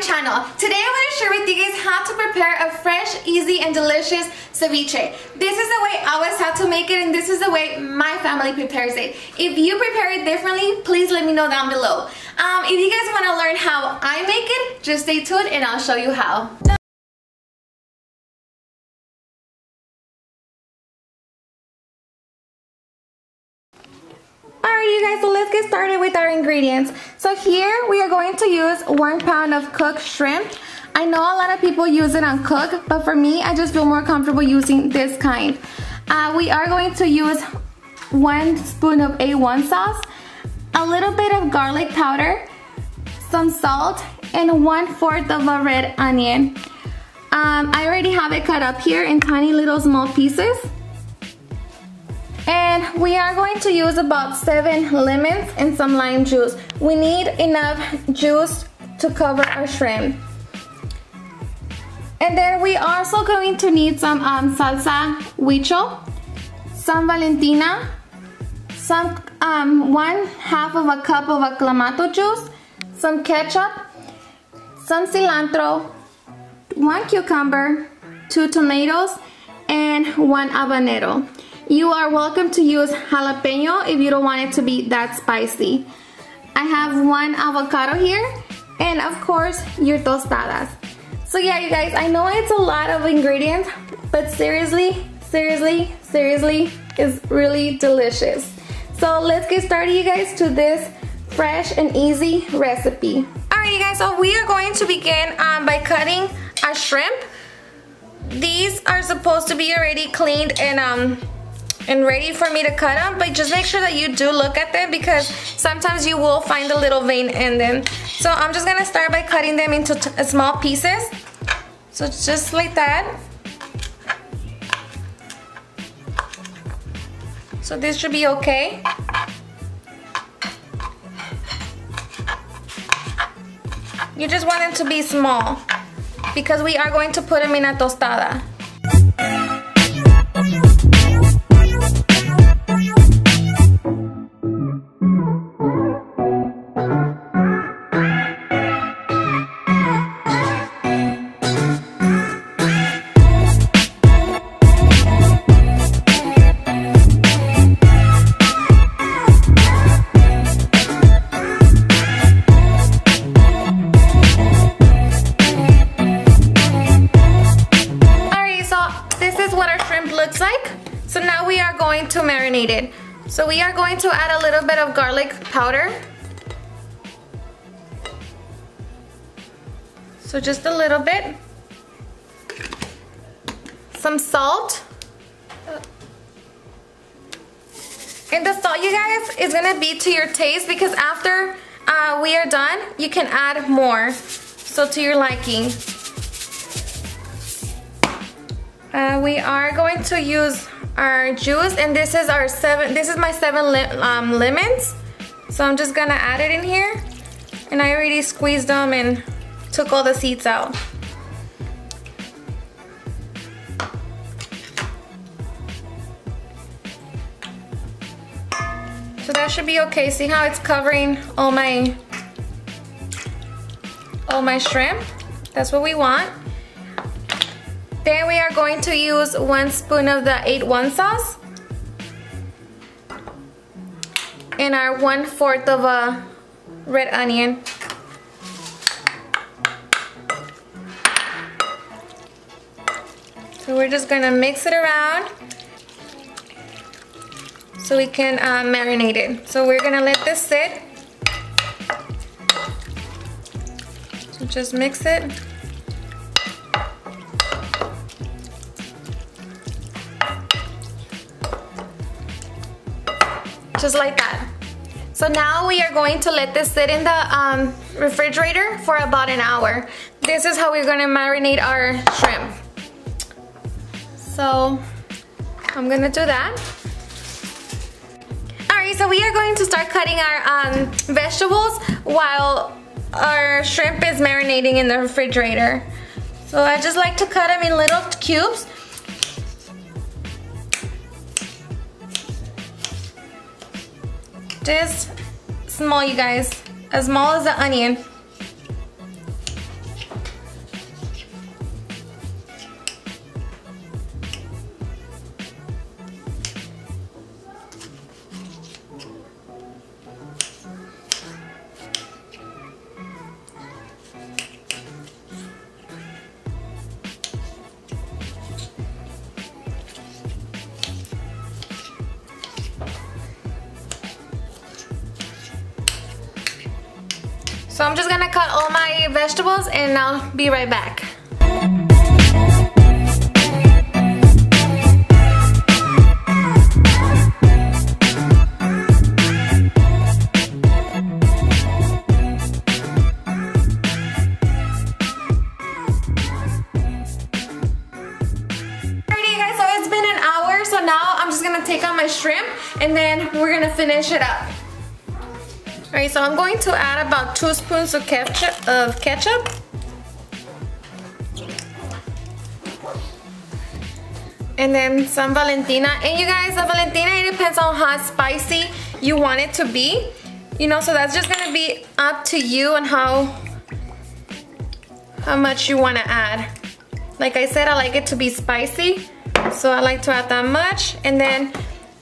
channel. Today I'm going to share with you guys how to prepare a fresh, easy, and delicious ceviche. This is the way I always have to make it, and this is the way my family prepares it. If you prepare it differently, please let me know down below. If you guys want to learn how I make it, just stay tuned and I'll show you how. Alright you guys, so let's get started with our ingredients. So here we are going to use 1 pound of cooked shrimp. I know a lot of people use it uncooked, but for me, I just feel more comfortable using this kind. We are going to use 1 spoon of A1 sauce, a little bit of garlic powder, some salt, and 1/4 of a red onion. I already have it cut up here in tiny little small pieces. And we are going to use about 7 lemons and some lime juice. We need enough juice to cover our shrimp. And then we are also going to need some salsa huichol, some Valentina, some 1/2 of a cup of a Clamato juice, some ketchup, some cilantro, 1 cucumber, 2 tomatoes, and 1 habanero. You are welcome to use jalapeno if you don't want it to be that spicy. I have 1 avocado here, and of course your tostadas. So yeah you guys, I know it's a lot of ingredients, but seriously, it's really delicious. So let's get started you guys to this fresh and easy recipe. Alright you guys, so we are going to begin by cutting our shrimp. These are supposed to be already cleaned and ready for me to cut them, but just make sure that you do look at them because sometimes you will find a little vein in them. So I'm just gonna start by cutting them into small pieces. So just like that. So this should be okay. You just want them to be small because we are going to put them in a tostada. So now we are going to marinate it. So we are going to add a little bit of garlic powder. So just a little bit. Some salt. And the salt, you guys, is gonna be to your taste because after we are done, you can add more. So to your liking. We are going to use our juice, and this is my 7 lemons. So I'm just gonna add it in here, and I already squeezed them and took all the seeds out. So that should be okay. See how it's covering all my shrimp? That's what we want. Then we are going to use 1 spoon of the A1 sauce and our 1/4 of a red onion. So we're just gonna mix it around so we can marinate it. So we're gonna let this sit. So just mix it. Just like that. So now we are going to let this sit in the refrigerator for about an hour. This is how we're gonna marinate our shrimp. So I'm gonna do that. Alright, so we are going to start cutting our vegetables while our shrimp is marinating in the refrigerator. So I just like to cut them in little cubes. Just small, you guys, as small as the onion. So I'm just gonna cut all my vegetables and I'll be right back. Take out my shrimp and then we're gonna finish it up. Alright, so I'm going to add about 2 spoons of ketchup. And then some Valentina. And you guys, the Valentina, it depends on how spicy you want it to be. You know, so that's just gonna be up to you and how much you wanna add. Like I said, I like it to be spicy. So I like to add that much, and then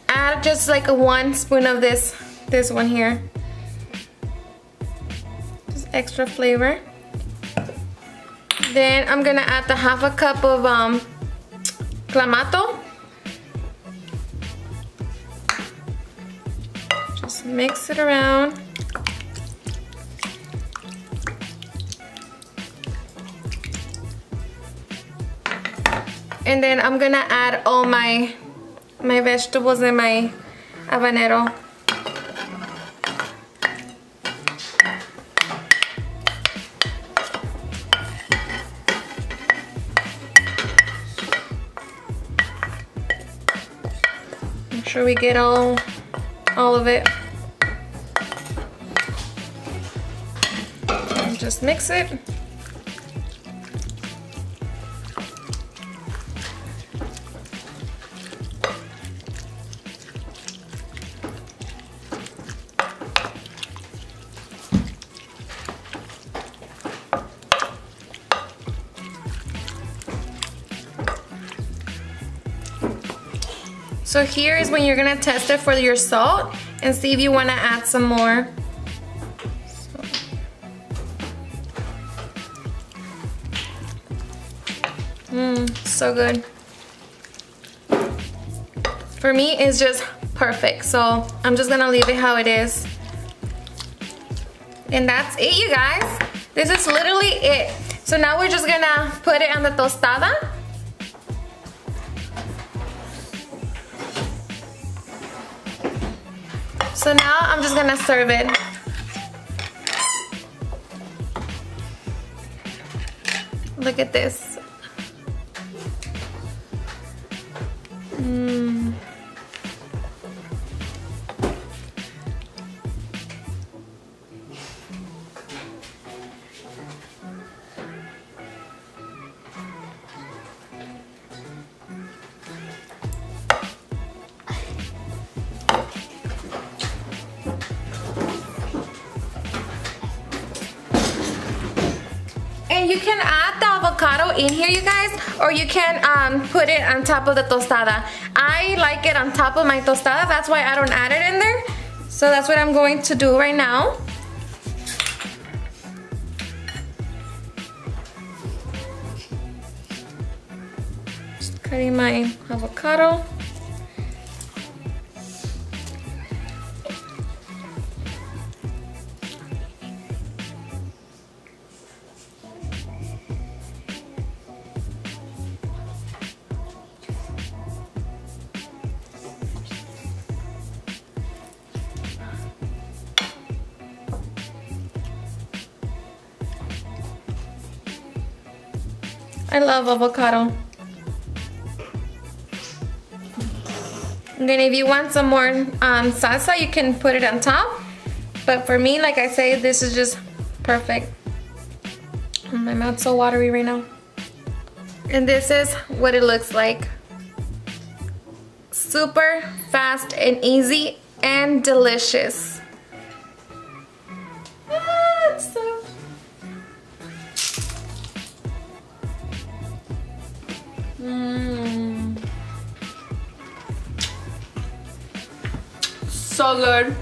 add just like 1 spoon of this one here. Just extra flavor. Then I'm gonna add the 1/2 cup of Clamato. Just mix it around. And then I'm gonna add all my vegetables and my habanero. Make sure we get all of it. And just mix it. So here is when you're gonna test it for your salt and see if you wanna add some more. So good. For me, it's just perfect. So I'm just gonna leave it how it is. And that's it, you guys. This is literally it. So now we're just gonna put it on the tostada. So now I'm just gonna serve it. Look at this. And you can add the avocado in here, you guys, or you can put it on top of the tostada. I like it on top of my tostada, that's why I don't add it in there. So that's what I'm going to do right now. Just cutting my avocado. I love avocado. And then if you want some more salsa, you can put it on top. But for me, like I say, this is just perfect. My mouth's so watery right now. And this is what it looks like. Super fast and easy and delicious. It's so so good.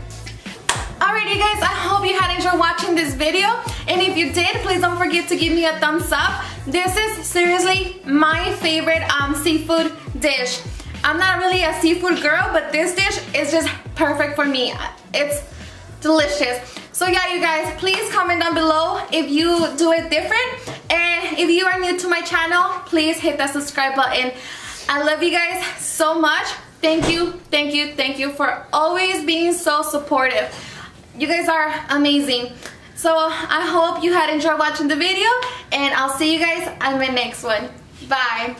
Alrighty guys, I hope you had enjoyed watching this video, and if you did, please don't forget to give me a thumbs up. This is seriously my favorite seafood dish. I'm not really a seafood girl, but this dish is just perfect for me. It's delicious. So yeah, you guys, please comment down below if you do it different. And if you are new to my channel, please hit that subscribe button. I love you guys so much. Thank you, thank you, thank you for always being so supportive. You guys are amazing. So I hope you had enjoyed watching the video, and I'll see you guys on my next one. Bye.